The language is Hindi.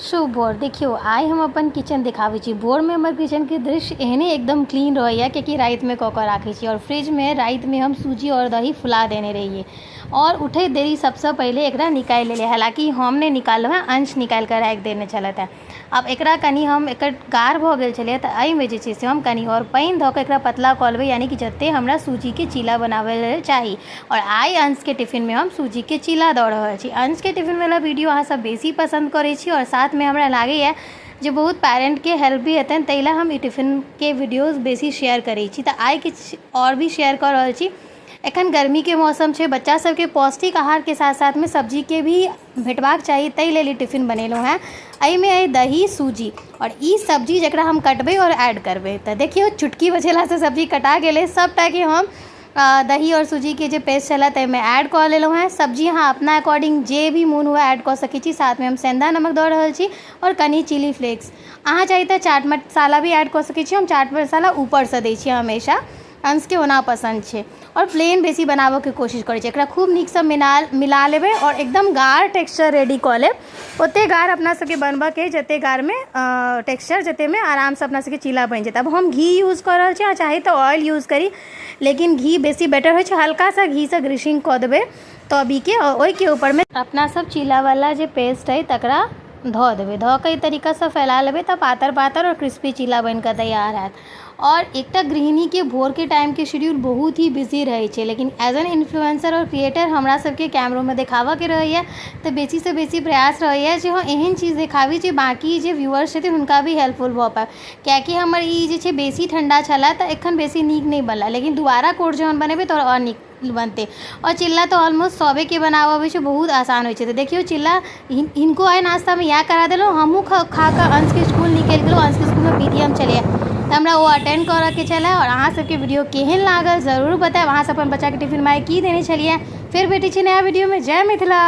शुभ भोर। देखियो आइ हम अपन किचन दिखाबै छी। भोर में हमर किचन के दृश्य एहने एकदम क्लीन रहैया क्योंकि रात में कऽ राखै छी और फ्रिज में रात में हम सूजी और दही फुला देने रहिए और उठे देरी सबसे पहले एकरा निकाल लेलिए। हालांकि हमने निकाललो है, अंश निकाल कर राख देने चलत है। अब एकरा कनी हम एकर गाढ़ भ गेल छलै त एहि में जे छै से हम कनी और पानी धऽ के एकरा पतला कऽ लेबै, यानी कि जते हमरा सूजी के चीला बनावे लेल चाही। और आइ अंश के टिफिन में हम सूजी के चीला दऽ रहल छी। अंश के टिफिन वाला वीडियो अहाँ सब बेसी पसंद करै छी और साथ में हमरा लागैए जे बहुत पेरेंट के हेल्प भी हेतनि, ताहि लए हम ई टिफिन के वीडियोज बेसी शेयर करै छी। तऽ आइ किछु और भी शेयर कऽ रहल छी। एखन गर्मी के मौसम छै, बच्चा सबके पौष्टिक आहार के साथ साथ में सब्जी के भी भेटबाक चाही, ताहि लेल ई टिफिन बनेलहुँ हैं। एहिमे अइ दही सूजी और ई सब्जी जकरा हम कटबै और ऐड करबै। तऽ देखियौ चुटकी बजेलासँ सब्जी कटा गेलै। सबटा के हम दही और सूजी के जे पेस्ट छलै ताहिमे ऐड कऽ लेलहुँ हैं। सब्जी अहाँ अपना अकॉर्डिंग जे भी मोन हुए ऐड कऽ सकै छी। साथ में हम सेंधा नमक दऽ रहल छी और कनी चिली फ्लेक्स। अहाँ चाही तऽ चाट मसाला भी ऐड कऽ सकै छी। हम चाट मसाला ऊपरसँ दै छी हमेशा, अंश के ओना पसंद छै। और प्लेन बेसी बनाबऽ के कोशिश करै छी। एकरा खूब नीकसँ मिला लेबै और एकदम गाढ़ टेक्सचर रेडी कऽ लेब। ओते गाढ़ अपना सबके बनबऽ के जते गाढ़ में टेक्सचर जते में आराम से अपना सबके चीला बनि जेतै। अब हम घी यूज कऽ रहल छी, अहाँ चाही तऽ ऑयल यूज करी, लेकिन घी बेसी बेटर होइ छै। हल्का सा घी से ग्रीसिंग कऽ देबै तभी के, और ओहि के ऊपर में अपना सब चीला वाला जे पेस्ट है तकरा धऽ देबै। धऽ के ई तरीका से फैला लेबै तऽ पातर पातर और क्रिस्पी चीला बन कऽ तैयार हैत। और एकटा गृहिणी के भोर के टाइम के शेड्यूल बहुत ही बिजी रहै छै, लेकिन एज एन इन्फ्लुएंसर और क्रिएटर हमरा सबके कैमरो में देखाबऽ के रहैया तऽ बेसी से बेसी प्रयास रहैया जे हम एहन चीज देखाबी जे बाकी जे व्यूअर्स छथिन हुनका भी हेल्पफुल भऽ पाए। कियाकि हमर ई जे छै बेसी ठंडा छलै तऽ एखन बेसी नीक नहीं बनला, लेकिन दोबारा कोर्स जहन बनेबै तऽ और नीक बनते। और चिल्ला तो ऑलमोस्ट सबे के बनाबऽ अबै छै, बहुत आसान होइ छै। तऽ देखियो चिल्ला हिनको आइ नाश्ता में इएह करा देलहुँ। हमहूँ खा कऽ अंश के स्कूल निकलि गेलहुँ। अंश के स्कूल में पीटीएम छलैए तऽ हमरा वो अटेंड करऽ के छलै। और अहाँ सबके वीडियो केहन लागल जरूर बताएब। अहाँ सब अपन बच्चा के टिफिन में आइ की देने छलिए। फिर भेटै छी नया वीडियो में। जय मिथिला।